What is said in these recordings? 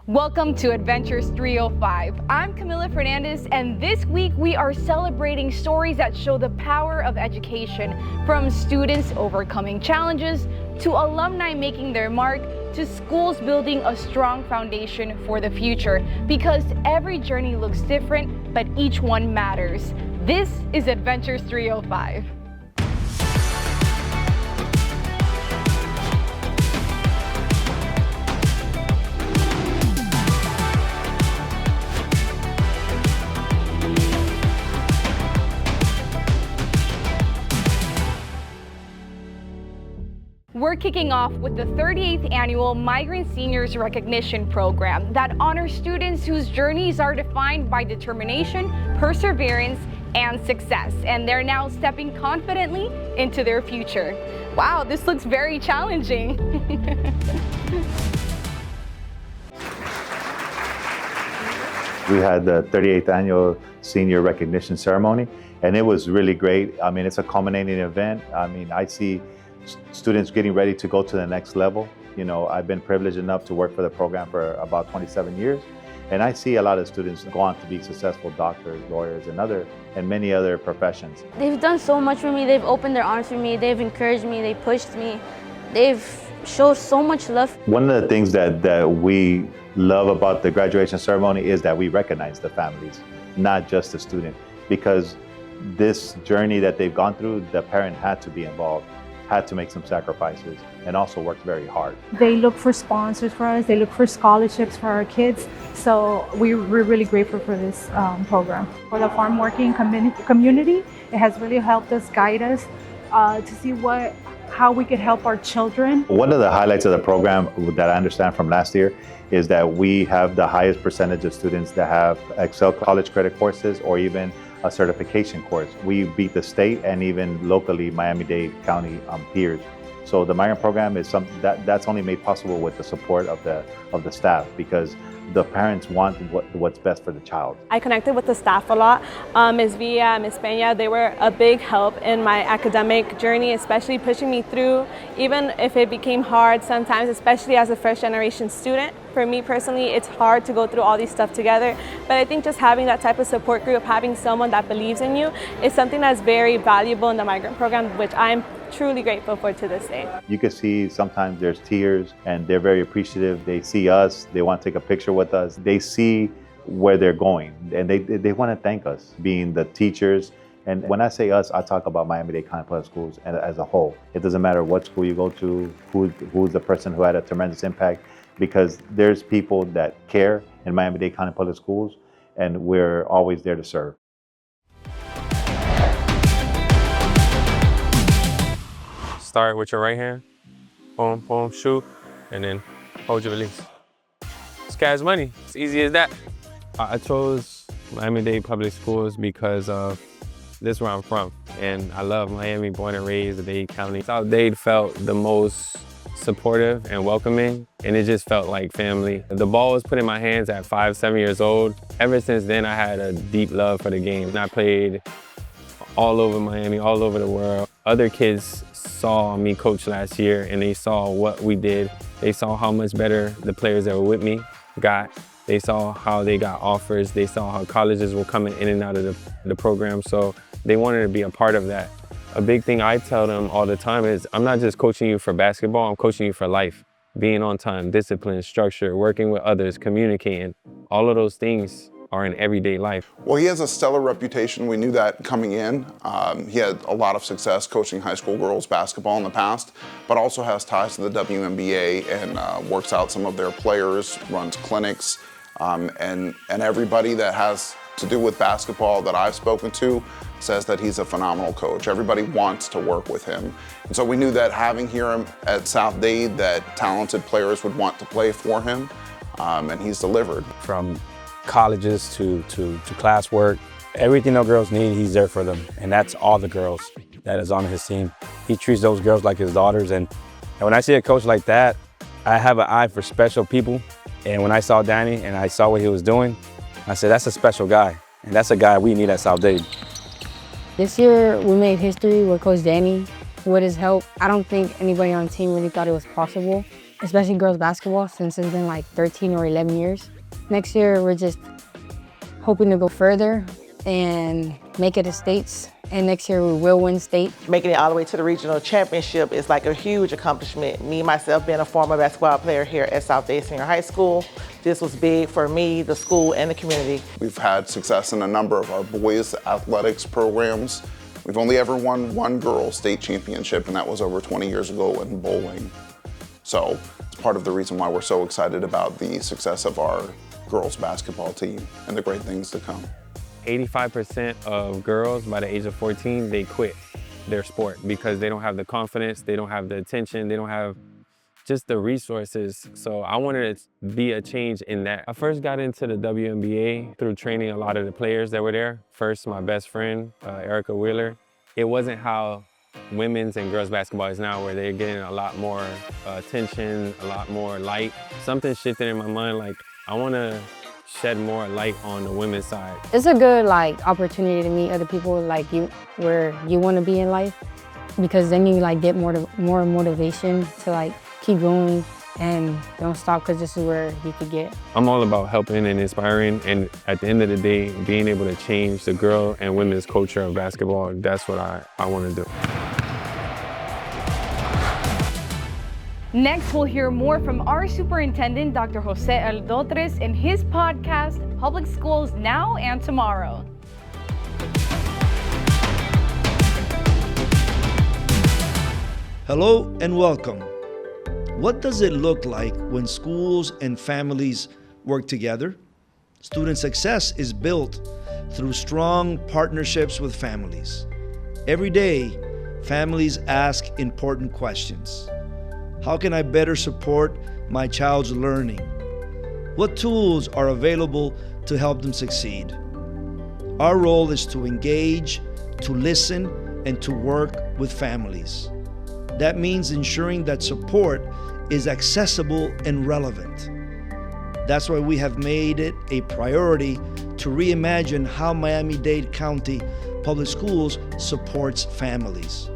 Welcome to Adventures 305. I'm Camila Fernandez, and this week we are celebrating stories that show the power of education, from students overcoming challenges, to alumni making their mark, to schools building a strong foundation for the future. Because every journey looks different, but each one matters. This is Adventures 305. We're kicking off with the 38th annual Migrant Seniors Recognition Program that honors students whose journeys are defined by determination, perseverance, and success. And they're now stepping confidently into their future. Wow, this looks very challenging. We had the 38th annual senior recognition ceremony, and it was really great. I mean, it's a culminating event. I mean, I see students getting ready to go to the next level. You know, I've been privileged enough to work for the program for about 27 years, and I see a lot of students go on to be successful doctors, lawyers, and many other professions. They've done so much for me. They've opened their arms for me. They've encouraged me. They pushed me. They've showed so much love. One of the things that we love about the graduation ceremony is that we recognize the families, not just the student, because this journey that they've gone through, the parent had to be involved, had to make some sacrifices, and also worked very hard. They look for sponsors for us. They look for scholarships for our kids. So we're really grateful for this program. For the farm working community, it has really helped us, guide us to see how we could help our children. One of the highlights of the program that I understand from last year is that we have the highest percentage of students that have Excel college credit courses or even a certification course. We beat the state and even locally Miami-Dade County peers. So the Migrant program is something that's only made possible with the support of the staff, because the parents want what's best for the child. I connected with the staff a lot. Ms. Villa, Ms. Peña, they were a big help in my academic journey, especially pushing me through, even if it became hard sometimes, especially as a first generation student. For me personally, it's hard to go through all these stuff together, but I think just having that type of support group, having someone that believes in you, is something that's very valuable in the Migrant program, which I'm truly grateful for to this day. You can see sometimes there's tears, and they're very appreciative. They see us, they want to take a picture with us. They see where they're going, and they want to thank us, being the teachers. And when I say us, I talk about Miami-Dade County Public Schools as a whole. It doesn't matter what school you go to, who's the person who had a tremendous impact, because there's people that care in Miami-Dade County Public Schools, and we're always there to serve. Start with your right hand, boom, boom, shoot, and then hold your release. It's cash money, it's easy as that. I chose Miami-Dade Public Schools because of this is where I'm from, and I love Miami, born and raised in Dade County. South Dade felt the most supportive and welcoming, and it just felt like family. The ball was put in my hands at 5, 7 years old. Ever since then, I had a deep love for the game. And I played all over Miami, all over the world. Other kids saw me coach last year, and they saw what we did. They saw how much better the players that were with me got. They saw how they got offers. They saw how colleges were coming in and out of the program, so they wanted to be a part of that. A big thing I tell them all the time is, I'm not just coaching you for basketball, I'm coaching you for life. Being on time, discipline, structure, working with others, communicating, all of those things are in everyday life. Well, he has a stellar reputation. We knew that coming in. He had a lot of success coaching high school girls basketball in the past, but also has ties to the WNBA and works out some of their players, runs clinics, and everybody that has to do with basketball that I've spoken to says that he's a phenomenal coach. Everybody wants to work with him. And so we knew that having here at South Dade, that talented players would want to play for him, and he's delivered. From colleges to classwork, everything those girls need, he's there for them. And that's all the girls that is on his team. He treats those girls like his daughters. And when I see a coach like that, I have an eye for special people. And when I saw Danny and I saw what he was doing, I said, that's a special guy. And that's a guy we need at South Dade. This year, we made history with Coach Danny. With his help, I don't think anybody on the team really thought it was possible. especially girls basketball, since it's been like 13 or 11 years. Next year, we're just hoping to go further and make it to states. And next year, we will win state. Making it all the way to the regional championship is like a huge accomplishment. Me, myself, being a former basketball player here at South Dade Senior High School, this was big for me, the school, and the community. We've had success in a number of our boys' athletics programs. We've only ever won one girls' state championship, and that was over 20 years ago in bowling. So it's part of the reason why we're so excited about the success of our girls' basketball team and the great things to come. 85% of girls by the age of 14, they quit their sport because they don't have the confidence, they don't have the attention, they don't have just the resources. So I wanted to be a change in that. I first got into the WNBA through training a lot of the players that were there. First, my best friend, Erica Wheeler. It wasn't how women's and girls basketball is now, where they're getting a lot more attention, a lot more light. Something shifted in my mind, like I want to shed more light on the women's side. It's a good opportunity to meet other people like you, where you want to be in life, because then you get more motivation to keep going and don't stop, because this is where you could get. I'm all about helping and inspiring, and at the end of the day, being able to change the girl and women's culture of basketball, that's what I want to do. Next, we'll hear more from our superintendent, Dr. Jose Aldotres, in his podcast, Public Schools Now and Tomorrow. Hello and welcome. What does it look like when schools and families work together? Student success is built through strong partnerships with families. Every day, families ask important questions. How can I better support my child's learning? What tools are available to help them succeed? Our role is to engage, to listen, and to work with families. That means ensuring that support is accessible and relevant. That's why we have made it a priority to reimagine how Miami-Dade County Public Schools supports families.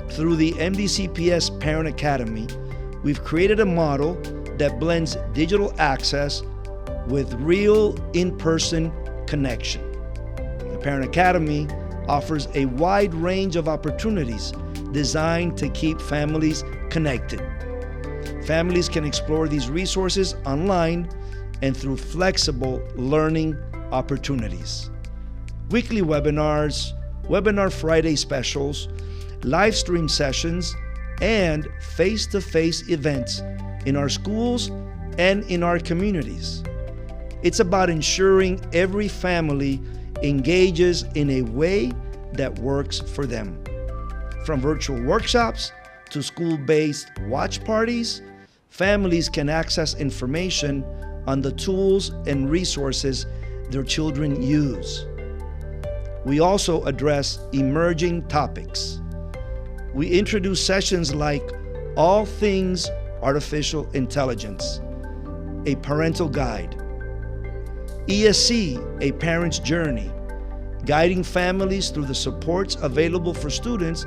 Through the M-DCPS Parent Academy, we've created a model that blends digital access with real in-person connection. The Parent Academy offers a wide range of opportunities designed to keep families connected. Families can explore these resources online and through flexible learning opportunities. Weekly webinars, Webinar Friday specials, live stream sessions, and face-to-face events in our schools and in our communities. It's about ensuring every family engages in a way that works for them. From virtual workshops to school-based watch parties, families can access information on the tools and resources their children use. We also address emerging topics. We introduce sessions like All Things Artificial Intelligence, a parental guide, ESC, a parent's journey, guiding families through the supports available for students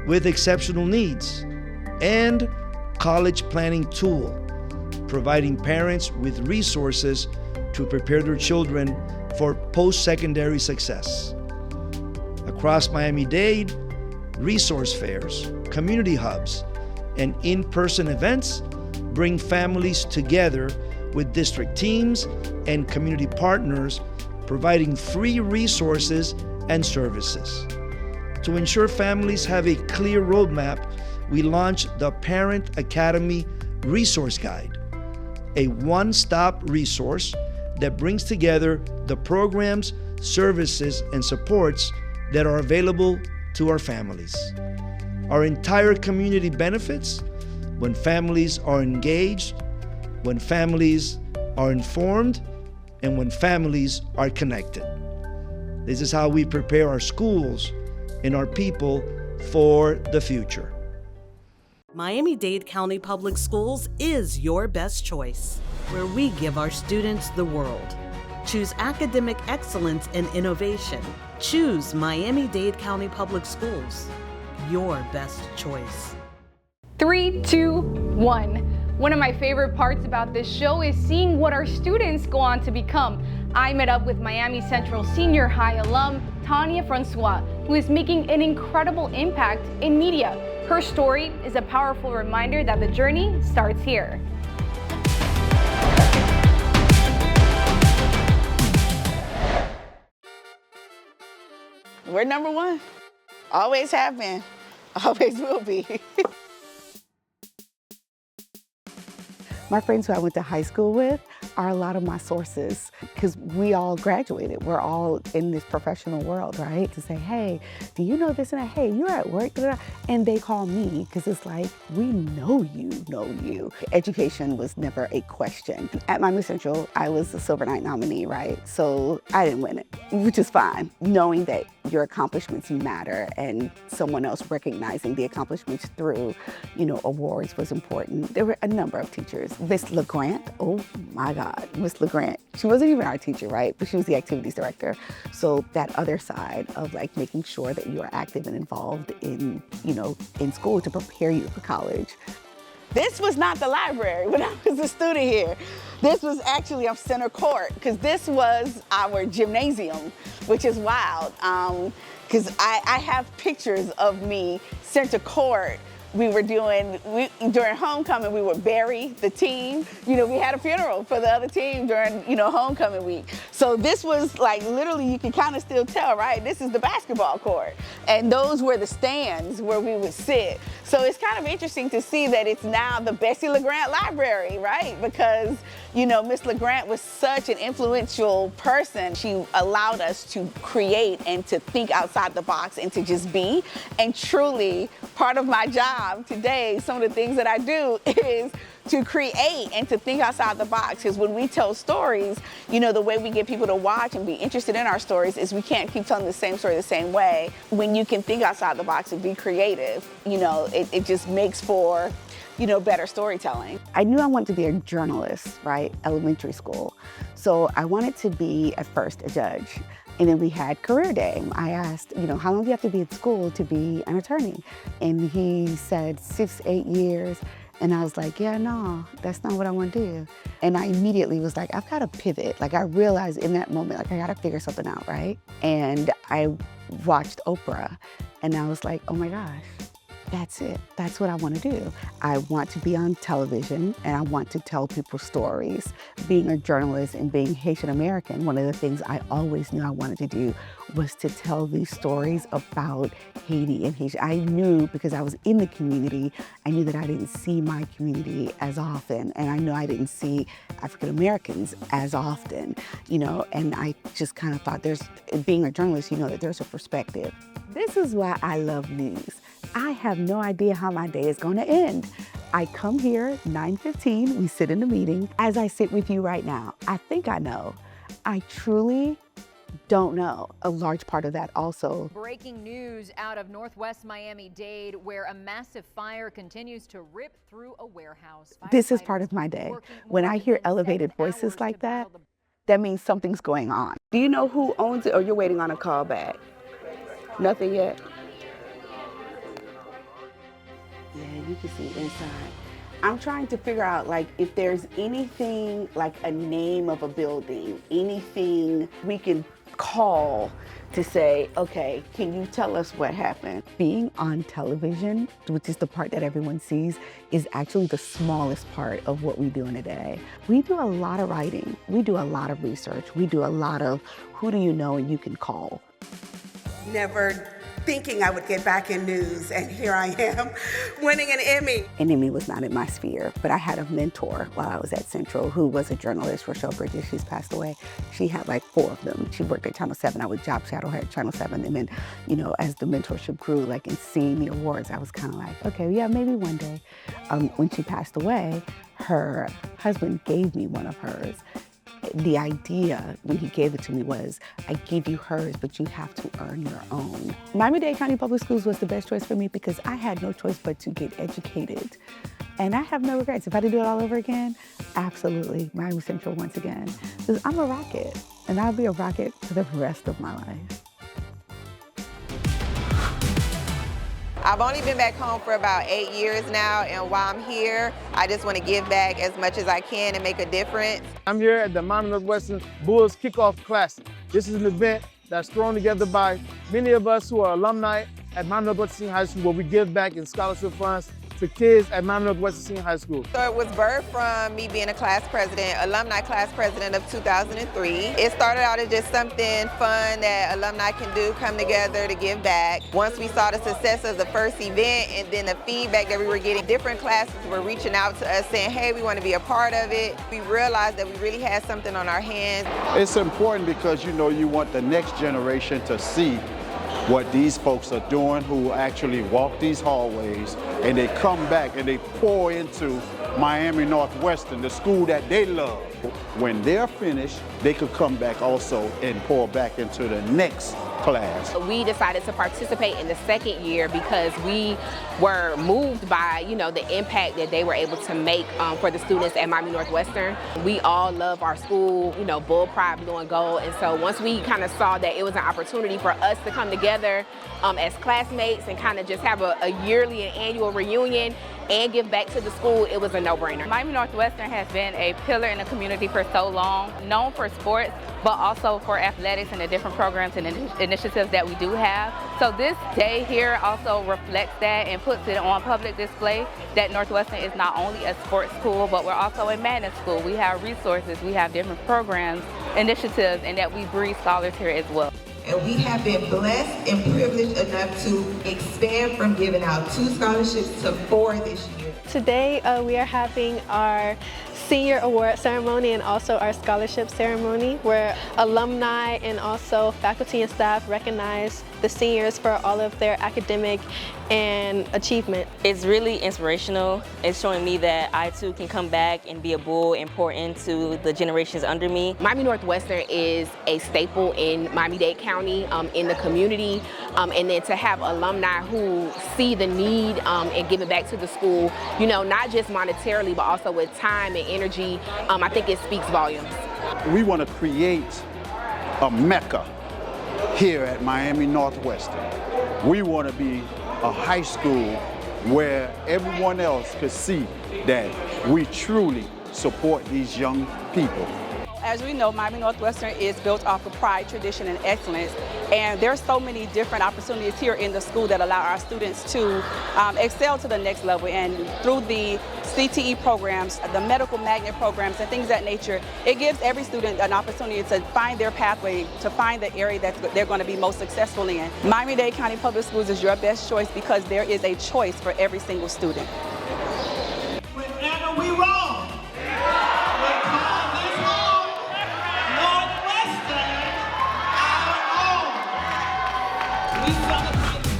with exceptional needs, and College Planning Tool, providing parents with resources to prepare their children for post-secondary success. Across Miami-Dade, resource fairs, community hubs, and in-person events bring families together with district teams and community partners, providing free resources and services. To ensure families have a clear roadmap, we launched the Parent Academy Resource Guide, a one-stop resource that brings together the programs, services, and supports that are available to our families. Our entire community benefits when families are engaged, when families are informed, and when families are connected. This is how we prepare our schools and our people for the future. Miami-Dade County Public Schools is your best choice, where we give our students the world. Choose academic excellence and innovation. Choose Miami-Dade County Public Schools, your best choice. 3, 2, 1. One of my favorite parts about this show is seeing what our students go on to become. I met up with Miami Central Senior High alum Tania Francois, who is making an incredible impact in media. Her story is a powerful reminder that the journey starts here. We're number one. Always have been. Always will be. My friends who I went to high school with are a lot of my sources because we all graduated. We're all in this professional world, right? To say, hey, do you know this and that? Hey, you're at work, and they call me because it's like, we know you. Education was never a question. At Miami Central, I was a Silver Knight nominee, right? So I didn't win it, which is fine. Knowing that your accomplishments matter and someone else recognizing the accomplishments through, awards was important. There were a number of teachers. Miss LeGrant, oh my God, Miss LeGrant. She wasn't even our teacher, right? But she was the activities director. So that other side of like making sure that you are active and involved in, in school to prepare you for college. This was not the library when I was a student here. This was actually on center court because this was our gymnasium, which is wild. Because I have pictures of me center court. During homecoming, we would bury the team. We had a funeral for the other team during, homecoming week. So this was like, literally, you can kind of still tell, right? This is the basketball court. And those were the stands where we would sit. So it's kind of interesting to see that it's now the Bessie LeGrant Library, right? Because, Miss LeGrant was such an influential person. She allowed us to create and to think outside the box and to just be. And truly, part of my job today, some of the things that I do is to create and to think outside the box. Because when we tell stories, the way we get people to watch and be interested in our stories is we can't keep telling the same story the same way. When you can think outside the box and be creative, it just makes for, better storytelling. I knew I wanted to be a journalist, right? Elementary school. So I wanted to be, at first, a judge. And then we had career day. I asked, how long do you have to be at school to be an attorney? And he said 6, 8 years. And I was like, yeah, no, that's not what I want to do. And I immediately was like, I've got to pivot. Like I realized in that moment, like I got to figure something out, right? And I watched Oprah and I was like, oh my gosh, that's it. That's what I want to do. I want to be on television and I want to tell people stories. Being a journalist and being Haitian American, one of the things I always knew I wanted to do was to tell these stories about Haiti and Haiti. I knew because I was in the community, I knew that I didn't see my community as often. And I know I didn't see African Americans as often, and I just kind of thought being a journalist, that there's a perspective. This is why I love news. I have no idea how my day is going to end. I come here, 9:15, we sit in a meeting. As I sit with you right now, I think I know. I truly don't know. A large part of that also. Breaking news out of Northwest Miami-Dade, where a massive fire continues to rip through a warehouse. This is part of my day. When I hear elevated voices like that, that means something's going on. Do you know who owns it or you're waiting on a call back? Nothing yet? Yeah, you can see inside. I'm trying to figure out if there's anything like a name of a building, anything we can call to say, okay, can you tell us what happened? Being on television, which is the part that everyone sees, is actually the smallest part of what we do in a day. We do a lot of writing. We do a lot of research. We do a lot of who do you know and you can call. Never thinking I would get back in news, and here I am, winning an Emmy. An Emmy was not in my sphere, but I had a mentor while I was at Central who was a journalist, Rochelle Bridges. She's passed away. She had 4 of them. She worked at Channel 7. I would job shadow her at Channel 7. And then, as the mentorship grew, and seeing the awards, I was kind of like, okay, yeah, maybe one day. When she passed away, her husband gave me one of hers. The idea when he gave it to me was, I give you hers, but you have to earn your own. Miami-Dade County Public Schools was the best choice for me because I had no choice but to get educated. And I have no regrets. If I had to do it all over again, absolutely, Miami Central once again. Because I'm a rocket, and I'll be a rocket for the rest of my life. I've only been back home for about 8 years now, and while I'm here, I just want to give back as much as I can and make a difference. I'm here at the Miami-Northwestern Bulls Kickoff Classic. This is an event that's thrown together by many of us who are alumni at Miami-Northwestern Senior High School, where we give back in scholarship funds to kids at Miami-Northwestern Senior High School. So it was birthed from me being a class president, alumni class president of 2003. It started out as just something fun that alumni can do, come together to give back. Once we saw the success of the first event and then the feedback that we were getting, different classes were reaching out to us saying, hey, we want to be a part of it. We realized that we really had something on our hands. It's important because you want the next generation to see what these folks are doing, who actually walk these hallways and they come back and they pour into Miami Northwestern, the school that they love. When they're finished, they could come back also and pour back into the next class. We decided to participate in the second year because we were moved by, the impact that they were able to make for the students at Miami Northwestern. We all love our school, bull pride, blue and gold. And so once we kind of saw that it was an opportunity for us to come together as classmates and kind of just have a yearly and annual reunion and give back to the school, it was a no-brainer. Miami Northwestern has been a pillar in the community for so long, known for sports, but also for athletics and the different programs and initiatives that we do have. So this day here also reflects that and puts it on public display that Northwestern is not only a sports school, but we're also a magnet school. We have resources, we have different programs, initiatives, and that we breed scholars here as well. And we have been blessed and privileged enough to expand from giving out 2 scholarships to 4 this year. Today we are having our senior award ceremony and also our scholarship ceremony, where alumni and also faculty and staff recognize the seniors for all of their academic and achievement. It's really inspirational. It's showing me that I too can come back and be a bull and pour into the generations under me. Miami Northwestern is a staple in Miami-Dade County, in the community, and then to have alumni who see the need and give it back to the school, not just monetarily, but also with time and energy, I think it speaks volumes. We want to create a mecca here at Miami Northwestern. We want to be a high school where everyone else could see that we truly support these young people. As we know, Miami Northwestern is built off of pride, tradition, and excellence. And there's so many different opportunities here in the school that allow our students to excel to the next level. And through the CTE programs, the medical magnet programs, and things of that nature, it gives every student an opportunity to find their pathway, to find the area that they're going to be most successful in. Miami-Dade County Public Schools is your best choice because there is a choice for every single student. Whenever we roll, we call this home Northwestern our own. We celebrate.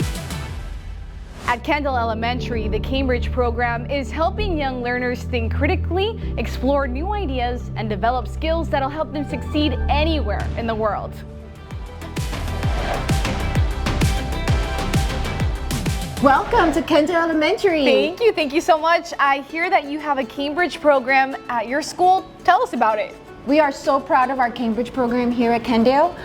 At Kendale Elementary, the Cambridge program is helping young learners think critically, explore new ideas, and develop skills that'll help them succeed anywhere in the world. Welcome to Kendale Elementary. Thank you so much. I hear that you have a Cambridge program at your school. Tell us about it. We are so proud of our Cambridge program here at Kendale.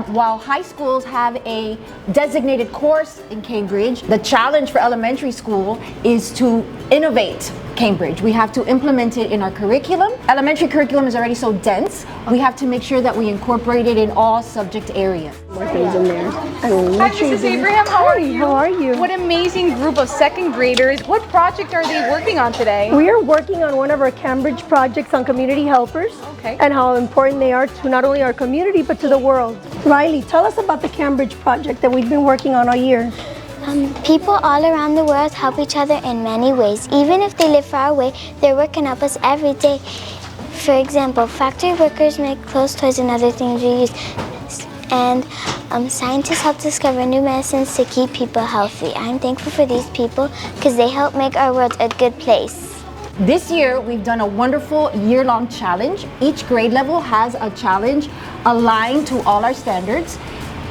While high schools have a designated course in Cambridge, the challenge for elementary school is to innovate Cambridge. We have to implement it in our curriculum. Elementary curriculum is already so dense, we have to make sure that we incorporate it in all subject areas. More things in there. Hi, Mrs. Abraham. How are you? How are you? What amazing group of second graders. What project are they working on today? We are working on one of our Cambridge projects on community helpers and how important they are to not only our community but to the world. Riley, tell us about the Cambridge project that we've been working on all year. People all around the world help each other in many ways. Even if they live far away, their work can help us every day. For example, factory workers make clothes, toys, and other things we use. And scientists help discover new medicines to keep people healthy. I'm thankful for these people because they help make our world a good place. This year, we've done a wonderful year-long challenge. Each grade level has a challenge aligned to all our standards.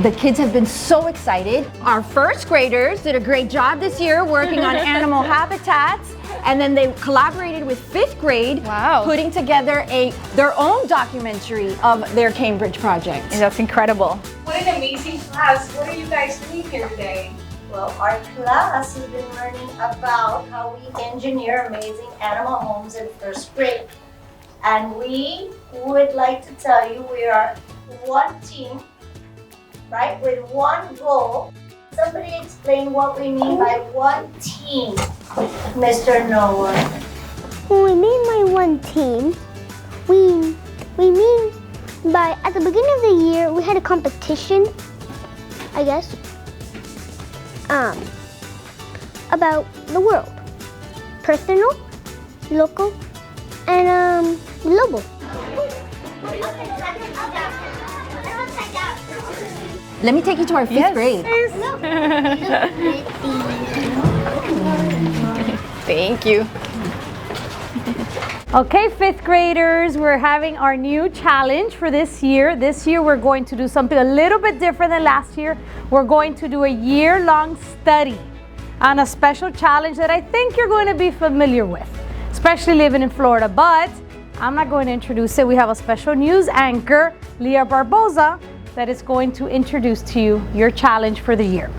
The kids have been so excited. Our first graders did a great job this year working on animal habitats, and then they collaborated with 5th grade, putting together their own documentary of their Cambridge project. And that's incredible. What an amazing class. What are you guys doing here today? Well, our class has been learning about how we engineer amazing animal homes in first grade. And we would like to tell you we are one team, right, with one goal. Somebody explain what we mean by one team, Mr. Noah. When we mean by one team, we mean by, at the beginning of the year, we had a competition, I guess, about the world. Personal, local, and global. Let me take you to our fifth grade. Thank you. Okay, fifth graders, we're having our new challenge for this year. This year we're going to do something a little bit different than last year. We're going to do a year-long study on a special challenge that I think you're going to be familiar with, especially living in Florida. But I'm not going to introduce it. We have a special news anchor, Leah Barboza, that is going to introduce to you your challenge for the year.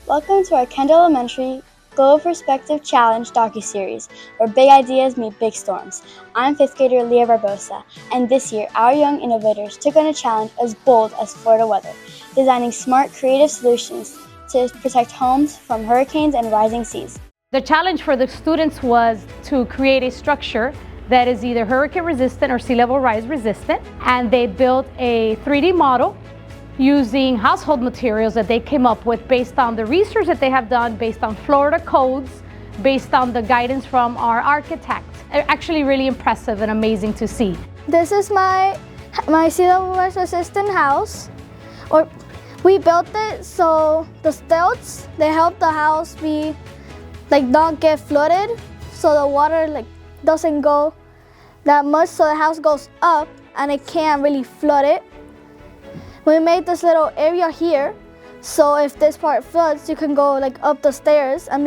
Welcome to our Kendale Elementary Global Perspective Challenge docuseries, where big ideas meet big storms. I'm 5th grader Leah Barbosa, and this year our young innovators took on a challenge as bold as Florida weather, designing smart, creative solutions to protect homes from hurricanes and rising seas. The challenge for the students was to create a structure that is either hurricane resistant or sea level rise resistant, and they built a 3D model using household materials that they came up with based on the research that they have done, based on Florida codes, based on the guidance from our architect. Actually really impressive and amazing to see. This is my sea level rise resistant house. We built it so the stilts, they help the house be not get flooded, so the water doesn't go that much, so the house goes up and it can't really flood it. We made this little area here, so if this part floods, you can go up the stairs and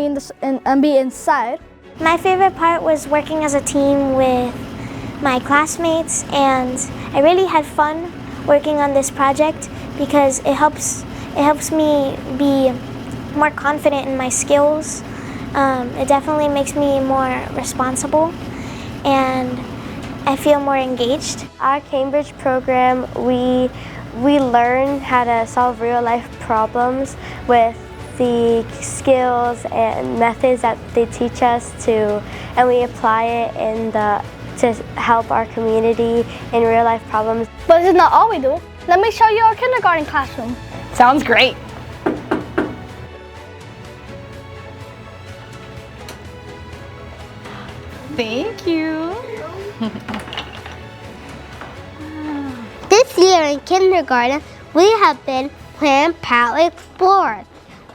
be inside. My favorite part was working as a team with my classmates, and I really had fun working on this project because it helps me be more confident in my skills. It definitely makes me more responsible, and I feel more engaged. Our Cambridge program, we learn how to solve real-life problems with the skills and methods that they teach us and we apply it to help our community in real-life problems. But this is not all we do. Let me show you our kindergarten classroom. Sounds great. Thank you. This year in kindergarten, we have been plant palette explorers.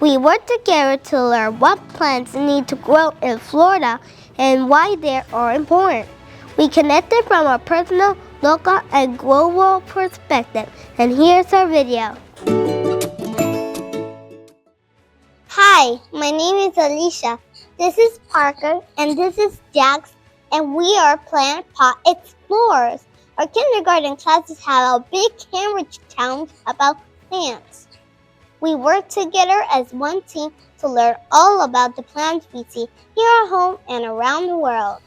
We work together to learn what plants need to grow in Florida and why they are important. We connected from a personal, local, and global perspective. And here's our video. Hi, my name is Alicia. This is Parker, and this is Jax, and we are plant pot explorers. Our kindergarten classes have a big Cambridge challenge about plants. We work together as one team to learn all about the plants we see here at home and around the world.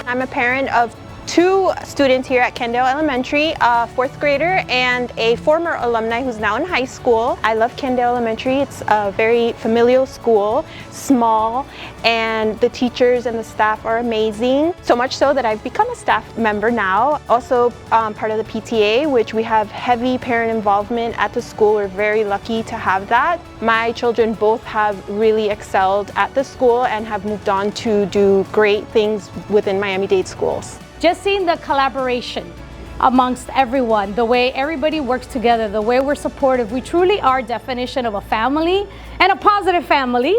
I'm a parent of two students here at Kendale Elementary, a 4th grader and a former alumni who's now in high school. I love Kendale Elementary. It's a very familial school, small, and the teachers and the staff are amazing. So much so that I've become a staff member now. Also part of the PTA, which we have heavy parent involvement at the school. We're very lucky to have that. My children both have really excelled at the school and have moved on to do great things within Miami-Dade schools. Just seeing the collaboration amongst everyone, the way everybody works together, the way we're supportive. We truly are definition of a family, and a positive family,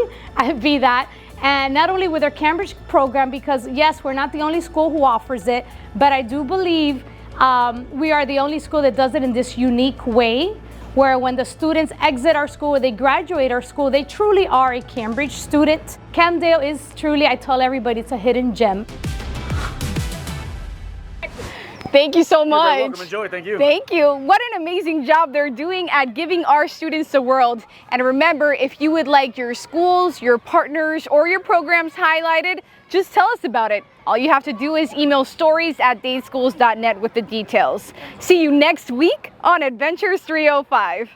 be that. And not only with our Cambridge program, because yes, we're not the only school who offers it, but I do believe we are the only school that does it in this unique way, where when the students exit our school, they graduate our school, they truly are a Cambridge student. Kendale is truly, I tell everybody, it's a hidden gem. Thank you so much. You're welcome. Enjoy. Thank you. Thank you. What an amazing job they're doing at giving our students the world. And remember, if you would like your schools, your partners, or your programs highlighted, just tell us about it. All you have to do is email stories@dadeschools.net with the details. See you next week on EdVentures305.